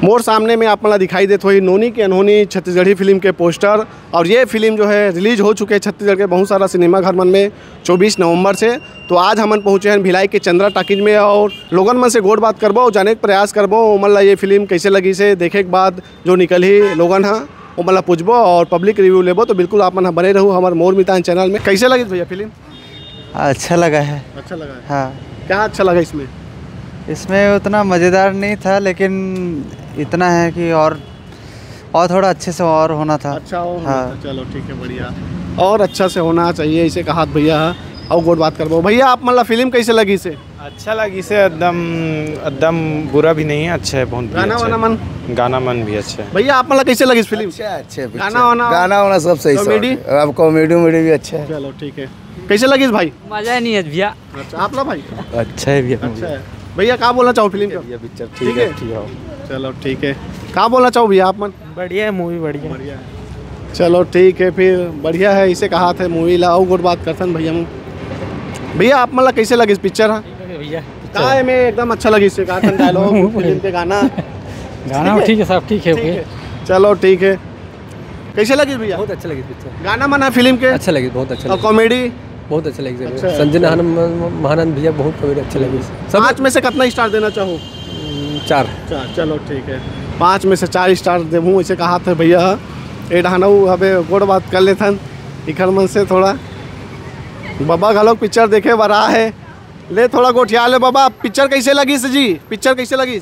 मोर सामने में आप मला दिखाई देते हुई नोनी की अनहोनी छत्तीसगढ़ी फिल्म के पोस्टर। और ये फिल्म जो है रिलीज हो चुके हैं छत्तीसगढ़ के बहुत सारा सिनेमा घर मन में 24 नवंबर से। तो आज हमन पहुँचे हैं भिलाई के चंद्रा टाकीज में और लोगन मन से गोड़ बात करबो, जाने के प्रयास करबो मन ला ये फिल्म कैसे लगी से। देखे के बाद जो निकल ही लोगन हाँ वो मतलब पूछबो और पब्लिक रिव्यू लेबो। तो बिल्कुल आप मन बने रहो हमारे मोर मितान चैनल में। कैसे लगी भैया फिल्म? अच्छा लगा है। अच्छा लगा है। हाँ। क्या अच्छा लगा इसमें? इसमें उतना मज़ेदार नहीं था, लेकिन इतना है कि और थोड़ा अच्छे से और होना था। अच्छा हो। हाँ। चलो ठीक है, बढ़िया। और अच्छा से होना चाहिए इसे कहा भैया। और गोड़ बात करबो भैया, आप मतलब फिल्म कैसे लगी से? अच्छा लगी से, एकदम बुरा भी नहीं है, अच्छा है बहुत। गाना मन भी अच्छा है। भैया आप मतलब कैसे लगी फिल्म? अच्छे गाना वाना सब सही। कॉमेडी? अब कॉमेडी भी अच्छा है। चलो ठीक है। कैसे लगी भाई? मजा नहीं है भैया। अच्छा आप लोग भाई? अच्छा है भैया। अच्छा है भैया। क्या बोलना चाहो फिल्म का? पिक्चर ठीक है। चलो ठीक है। क्या बोलना चाहो भैया आप मन? बढ़िया है मूवी, बढ़िया है। चलो ठीक है फिर, बढ़िया है। इसे कहा थे मूवी ला और गुड बात करथन भैया। भैया आप मतलब कैसे लगी इस पिक्चर? हाँ भैया कहा में एकदम अच्छा लगी इससे कहा डायलॉग फिल्म के गाना ठीक है, सब ठीक है। चलो ठीक है। कैसे लगी भैया? बहुत अच्छा लगी पिक्चर। गाना मना फिल्म के अच्छा लगी, बहुत अच्छा। और कॉमेडी बहुत अच्छा लगी। अच्छा। संजय महानंद भैया बहुत कॉमेडी अच्छी लगी। 5 में से कितना स्टार देना चाहो? 4। चलो ठीक है। 5 में से 4 स्टार देवूँ इसे कहा था भैया। ए ढानऊ हमें गोड़ बात कर लेथन इखर मन से थोड़ा। बाबा घलोक पिक्चर देखे बरा है ले थोड़ा गोठिया ले। बाबा पिक्चर कैसे लगी से जी? पिक्चर कैसे लगी?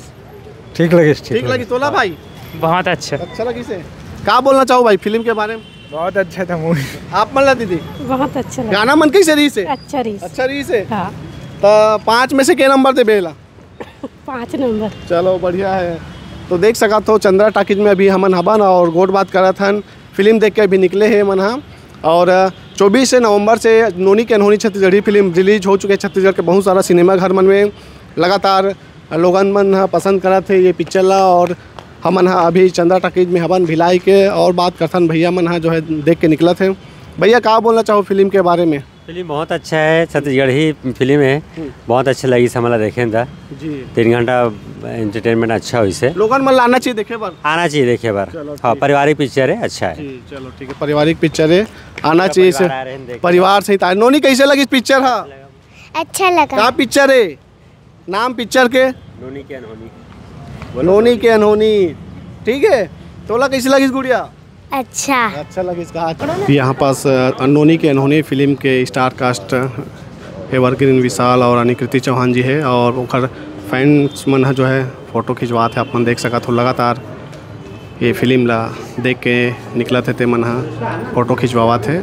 ठीक लगी। ठीक लगी तोला भाई? बहुत अच्छा लगी से। क्या बोलना चाहो भाई फिल्म के बारे में? बहुत अच्छा था मूवी। आप मन ला दीदी? बहुत अच्छा लगा। गाना मन कैसे रही से? अच्छा रही से। हाँ। तो 5 में से के नंबर दे बेला? 5 नंबर। चलो बढ़िया है। तो देख सका तो चंद्रा टाकीज में अभी हमन हबन और गोड़ बात करा थन। फिल्म देख के अभी निकले हैं मन हम। और 24 नवंबर से नोनी की अनहोनी छत्तीसगढ़ी फिल्म रिलीज हो चुके हैं छत्तीसगढ़ के बहुत सारा सिनेमा घर मन में। लगातार लोगन मन पसंद करा थे ये पिक्चर ला। और हमन अभी चंद्रा टाकीज में हबन भिलाई के और बात करथन भैया मन जो है देख के निकला थे। भैया क्या बोलना चाहो फिल्म के बारे में? फिल्म बहुत अच्छा है, छत्तीसगढ़ी फिल्म है, बहुत अच्छा लगी हमला देखे था जी। 3 घंटा एंटरटेनमेंट अच्छा हो इसे। लोगन मन आना चाहिए देखे बार? आना चाहिए देखे बार। हाँ पारिवारिक पिक्चर है, अच्छा है जी। चलो ठीक है, पारिवारिक पिक्चर है, आना चाहिए इसे परिवार सहित। नोनी कैसे लगी इस पिक्चर? हाँ अच्छा लगा। क्या पिक्चर है? नाम पिक्चर के? नोनी की अनहोनी। नोनी की अनहोनी। ठीक है। तोला कैसे लगी गुड़िया? अच्छा लगी इसका। यहाँ पास नोनी की अनहोनी फिल्म के स्टार कास्ट एवरग्रीन विशाल और अनिकृति चौहान जी है। और उनका फैंस मन जो है फ़ोटो खिंचवाते हैं। अपन देख सका तो लगातार ये फिल्म ला देख के निकला थे मन फ़ोटो खिंचवा थे।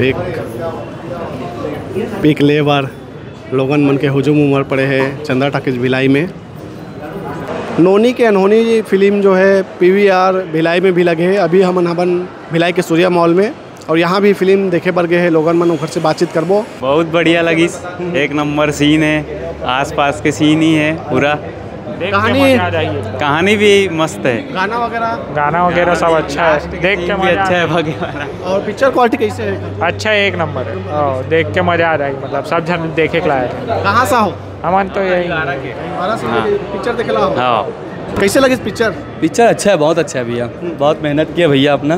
एक पिक ले बार लोगन मन के हुजूम उमड़ पड़े हैं चंद्रा टाकीज भिलाई में। नोनी के अनहोनी फिल्म जो है PVR भिलाई में भी लगे है। अभी हम भिलाई के सूर्या मॉल में और यहाँ भी फिल्म देखे बर गए हैं लोगन मन। उधर से बातचीत करबो। बहुत बढ़िया लगी, एक नंबर सीन है, आसपास के सीन ही है पूरा। कहानी भी मस्त है, गाना वगैरह सब अच्छा है, देख के भी अच्छा है भगवान। और पिक्चर क्वालिटी कैसे है? अच्छा है, एक नंबर है, देख के मजा आ जाएगी। मतलब सब जन देखे के लायक है। कहाँ सा हो? हमन तो यही पिक्चर देखे ला हो। हाँ। कैसे लगी पिक्चर? पिक्चर अच्छा है, बहुत अच्छा है भैया। बहुत मेहनत किया भैया अपना।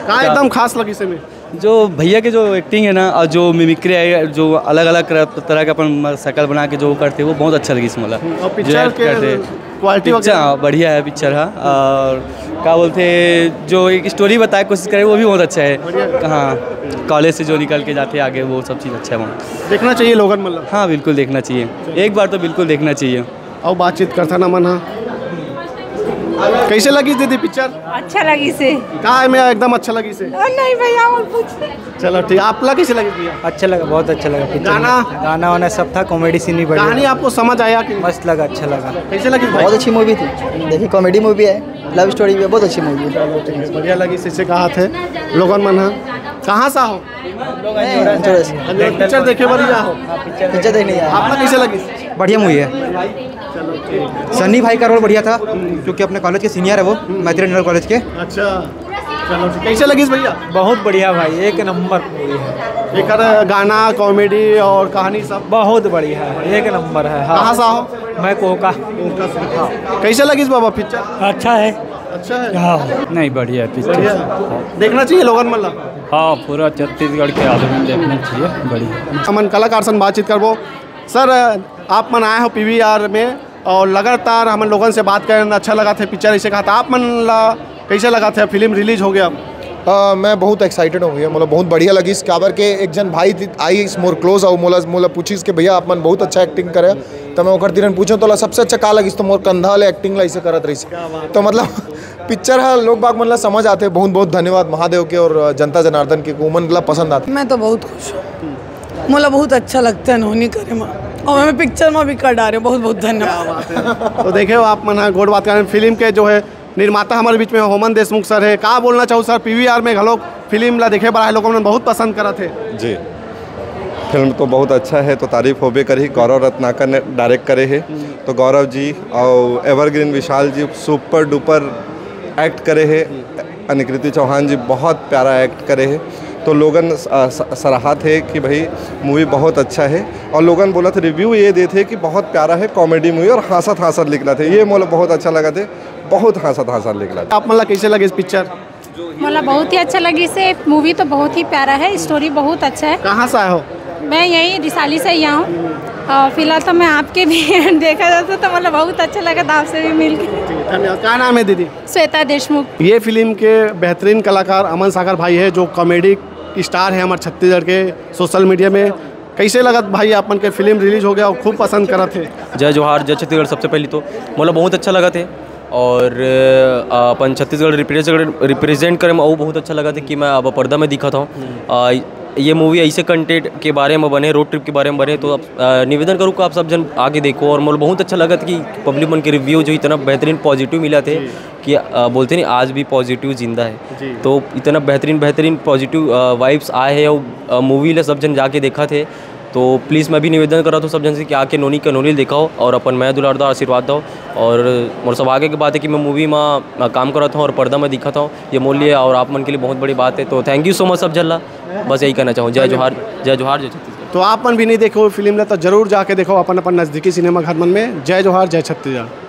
कहाँ एकदम खास लगी से में? जो भैया के जो एक्टिंग है ना, और जो मिमिक्री है, जो अलग अलग तरह का अपन शक्ल बना के जो करते हैं वो बहुत अच्छा लगी इसमें। और पिक्चर के क्वालिटी बढ़िया है पिक्चर। हाँ। और क्या बोलते हैं, जो एक स्टोरी बताए कोशिश करे वो भी बहुत अच्छा है। हाँ, कॉलेज से जो निकल के जाते हैं आगे वो सब चीज़ अच्छा है वहाँ। देखना चाहिए लोगन मतलब? हाँ बिल्कुल देखना चाहिए, एक बार तो बिल्कुल देखना चाहिए। और बातचीत करता ना मन। कैसे लगी दीदी पिक्चर? अच्छा लगी से। कहाँ है मैं एकदम अच्छा लगी से? नहीं भैया और पूछ। चलो ठीक। आप ला कैसे लगी भैया? अच्छा लगा, बहुत अच्छा लगा पिक्चर। गाना वाना सब था, कॉमेडी सीन भी बढ़िया। कहानी आपको समझ आया कि? मस्त लगा, अच्छा लगा। कैसे लगी? बहुत अच्छी मूवी थी, देखिए कॉमेडी मूवी है, लव स्टोरी भी है, बहुत अच्छी मूवी है। बढ़िया लगी इसे कहा थे लोगन मन। कहाँ सा हो? पिक्चर देखे बढ़िया हो? पिक्चर देखने आपको कैसे लगी? बढ़िया मूवी है। सन्नी भाई का रोल बढ़िया था, क्योंकि अपने कॉलेज के सीनियर है वो, मैत्री नगर कॉलेज के। अच्छा चलो ठीक। कैसे लगी भैया? बहुत बढ़िया भाई, एक नंबर मूवी है। एक गाना कॉमेडी और कहानी सब बहुत बढ़िया है, एक नंबर है। हाँ। कहाँ से आओ? मैं कोका। कैसे लगी इस बाबा पिक्चर? अच्छा है। अच्छा है। हाँ। नहीं बढ़िया है पिक्चर। देखना चाहिए लोगन मतलब। हाँ पूरा छत्तीसगढ़ के आदमी देखना चाहिए, बढ़िया। हमन कलाकार से बातचीत करबो। सर आप मन आए हो PVR में और लगातार हमन लोगन से बात करें, अच्छा लगा थे पिक्चर, ऐसे कहा था आप मन ला कैसे लगा था फिल्म रिलीज हो गया? मैं बहुत एक्साइटेड हो गया, मतलब बहुत बढ़िया लगी। काबर के एक जन भाई आई इस मोर क्लोज और मोला पूछिस कि भैया आप मन बहुत अच्छा एक्टिंग करे, तो मैं ओकर तीरन पूछूँ तो सबसे अच्छा का लगिस, तो मोर कंधा ले एक्टिंग ला ऐसे करत रही। तो मतलब पिक्चर है लोग बाग मतलब समझ आते। बहुत बहुत धन्यवाद महादेव के और जनता जनार्दन के को मतलब पसंद आते। मैं तो बहुत खुश हूँ, मोला बहुत अच्छा लगता है नोनी करे में, और मैं पिक्चर में भी कर डाले। बहुत बहुत धन्यवाद। तो देखे आप मन गोड बात करें फिल्म के जो है निर्माता हमारे बीच में होमन देशमुख सर है। का बोलना चाहूँ सर PVR में घलोक फिल्म ला देखे बड़ा लोगों ने बहुत पसंद करा थे। जी फिल्म तो बहुत अच्छा है, तो तारीफ होबे करी। गौरव रत्नाकर ने डायरेक्ट करे है, तो गौरव जी और एवरग्रीन विशाल जी सुपर डुपर एक्ट करे है। अनिकृति चौहान जी बहुत प्यारा एक्ट करे है। तो लोगन सराहत है कि भाई मूवी बहुत अच्छा है, और लोगन बोला था रिव्यू ये दे थे कि बहुत प्यारा है कॉमेडी मूवी, और हंसत हंसत लिखना थे। ये मोला बहुत अच्छा लगा थे, बहुत हंसत हंसत लिखना था। आप मतलब कैसे लगे इस पिक्चर? मला बहुत ही अच्छा लगी से मूवी तो बहुत ही प्यारा है, स्टोरी बहुत अच्छा है। कहाँ से आए हो? मैं यही रिसाली से यहाँ हूँ, और फिलहाल तो मैं आपके भी देखा जाता तो मतलब बहुत अच्छा लगा था आपसे भी मिल के। धन्यवाद। क्या नाम है दीदी? श्वेता देशमुख। ये फिल्म के बेहतरीन कलाकार अमन सागर भाई है, जो कॉमेडी स्टार है हमारे छत्तीसगढ़ के सोशल मीडिया में। कैसे लगा भाई अपन के फिल्म रिलीज हो गया और खूब पसंद करा थे? जय जोहार, जय छत्तीसगढ़। सबसे पहले तो मतलब बहुत अच्छा लगा थे, और अपन छत्तीसगढ़ रिप्रेजेंट करे में और बहुत अच्छा लगा था कि मैं अब पर्दा में दिखा था। ये मूवी ऐसे कंटेंट के बारे में बने, रोड ट्रिप के बारे में बने, तो अब निवेदन करूँ कि आप सब जन आगे देखो। और मुझे बहुत अच्छा लगा था कि पब्लिक मन के रिव्यू जो इतना बेहतरीन पॉजिटिव मिला थे कि बोलते नहीं आज भी पॉजिटिव जिंदा है। तो इतना बेहतरीन पॉजिटिव वाइब्स आए हैं, और मूवी ले सब जन जाके देखा थे। तो प्लीज़ मैं भी निवेदन कर रहा था सब जन से कि आके नोनी का नोनी दिखाओ और अपन मैं दुलार दा आशीर्वाद दो। और मोर सब आगे की बात है कि मैं मूवी में काम कर रहा था और पर्दा में दिखा था, ये मोल लिए और आप मन के लिए बहुत बड़ी बात है। तो थैंक यू सो मच सब जल्ला, बस यही कहना चाहूँ। जय जोहार, जय जोहार, जय छत्तीसगढ़। तो आप मन भी नहीं देखो फिल्म तो जरूर जाके देखो अपन नज़दीकी सिनेमा घर मन में। जय जोहार, जय छत्तीसगढ़।